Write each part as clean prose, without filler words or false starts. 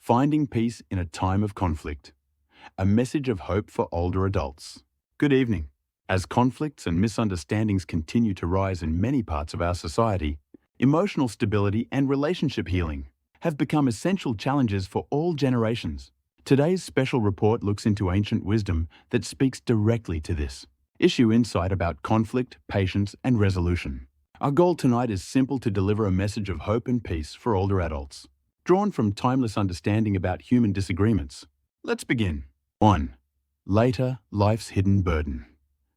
Finding Peace in a Time of Conflict. A message of hope for older adults. Good evening. As conflicts and misunderstandings continue to rise in many parts of our society, emotional stability and relationship healing have become essential challenges for all generations. Today's special report looks into ancient wisdom that speaks directly to this. Issue insight about conflict, patience, and resolution. Our goal tonight is simple: to deliver a message of hope and peace for older adults, drawn from timeless understanding about human disagreements. Let's begin. 1. Later, life's hidden burden.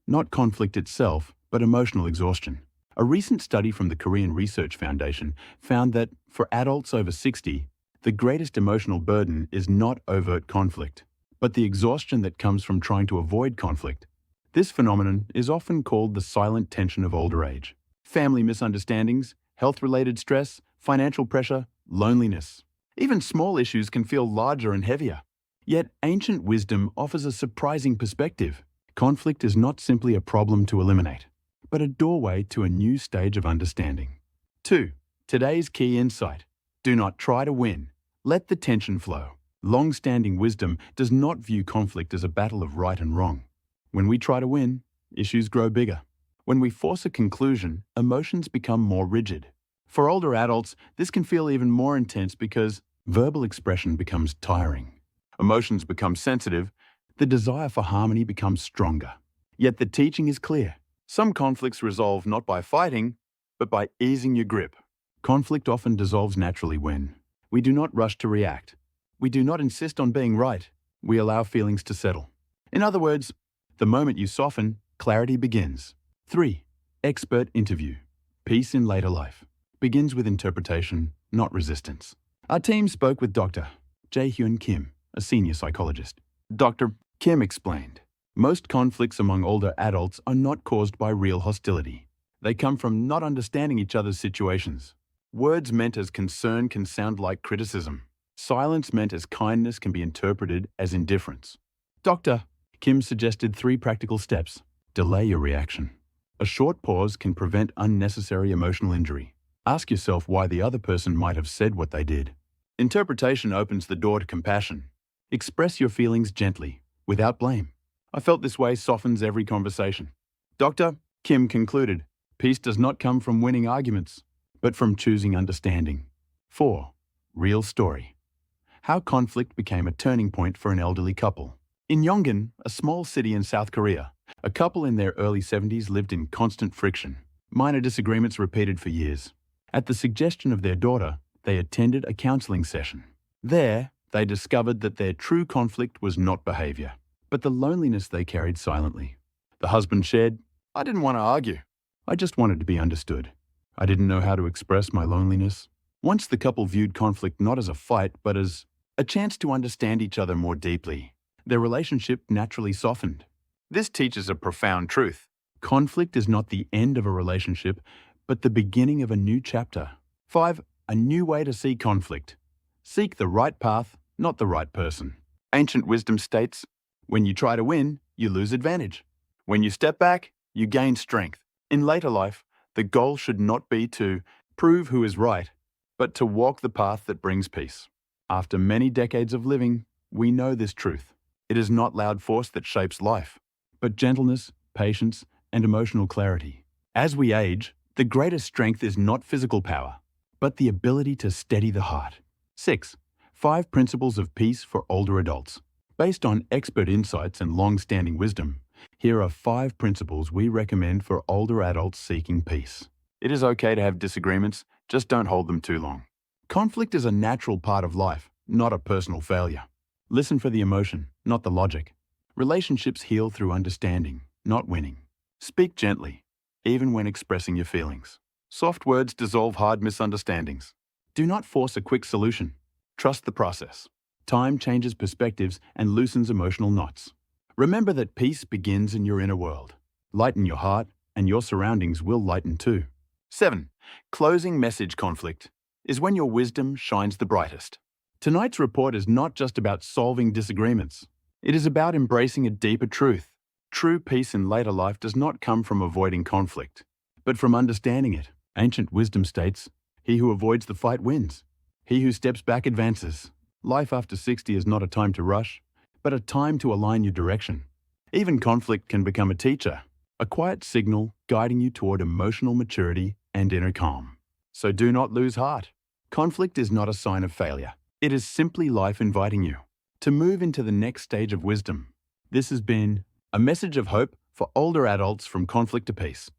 Not conflict itself, but emotional exhaustion. A recent study from the Korean Research Foundation found that, for adults over 60, the greatest emotional burden is not overt conflict, but the exhaustion that comes from trying to avoid conflict. This phenomenon is often called the silent tension of older age. Family misunderstandings, health-related stress, financial pressure, loneliness. Even small issues can feel larger and heavier. Yet ancient wisdom offers a surprising perspective. Conflict is not simply a problem to eliminate, but a doorway to a new stage of understanding. 2. Today's key insight. Do not try to win. Let the tension flow. Long-standing wisdom does not view conflict as a battle of right and wrong. When we try to win, issues grow bigger. When we force a conclusion, emotions become more rigid. For older adults, this can feel even more intense because verbal expression becomes tiring. Emotions become sensitive. The desire for harmony becomes stronger. Yet the teaching is clear. Some conflicts resolve not by fighting, but by easing your grip. Conflict often dissolves naturally when we do not rush to react. We do not insist on being right. We allow feelings to settle. In other words, the moment you soften, clarity begins. 3. Expert interview. Peace in later life begins with interpretation, not resistance. Our team spoke with Dr. Jae-hyun Kim, a senior psychologist. Dr. Kim explained, most conflicts among older adults are not caused by real hostility. They come from not understanding each other's situations. Words meant as concern can sound like criticism. Silence meant as kindness can be interpreted as indifference. Dr. Kim suggested 3 practical steps. Delay your reaction. A short pause can prevent unnecessary emotional injury. Ask yourself why the other person might have said what they did. Interpretation opens the door to compassion. Express your feelings gently, without blame. I felt this way softens every conversation. Dr. Kim concluded, peace does not come from winning arguments, but from choosing understanding. 4. Real story. How conflict became a turning point for an elderly couple. In Yongin, a small city in South Korea, a couple in their early 70s lived in constant friction. Minor disagreements repeated for years. At the suggestion of their daughter, they attended a counseling session. There, they discovered that their true conflict was not behavior, but the loneliness they carried silently. The husband shared, I didn't want to argue. I just wanted to be understood. I didn't know how to express my loneliness. Once the couple viewed conflict not as a fight, but as a chance to understand each other more deeply, their relationship naturally softened. This teaches a profound truth. Conflict is not the end of a relationship, but the beginning of a new chapter. 5. A new way to see conflict. Seek the right path, not the right person. Ancient wisdom states, when you try to win, you lose advantage. When you step back, you gain strength. In later life, the goal should not be to prove who is right, but to walk the path that brings peace. After many decades of living, we know this truth. It is not loud force that shapes life, but gentleness, patience, and emotional clarity. As we age, the greatest strength is not physical power, but the ability to steady the heart. 6. 5 principles of peace for older adults. Based on expert insights and long-standing wisdom, here are 5 principles we recommend for older adults seeking peace. It is okay to have disagreements, just don't hold them too long. Conflict is a natural part of life, not a personal failure. Listen for the emotion, not the logic. Relationships heal through understanding, not winning. Speak gently, even when expressing your feelings. Soft words dissolve hard misunderstandings. Do not force a quick solution. Trust the process. Time changes perspectives and loosens emotional knots. Remember that peace begins in your inner world. Lighten your heart, and your surroundings will lighten too. 7. Closing message conflict is when your wisdom shines the brightest. Tonight's report is not just about solving disagreements. It is about embracing a deeper truth. True peace in later life does not come from avoiding conflict, but from understanding it. Ancient wisdom states, he who avoids the fight wins. He who steps back advances. Life after 60 is not a time to rush, but a time to align your direction. Even conflict can become a teacher, a quiet signal guiding you toward emotional maturity and inner calm. So do not lose heart. Conflict is not a sign of failure. It is simply life inviting you to move into the next stage of wisdom. This has been a message of hope for older adults from Conflict to Peace.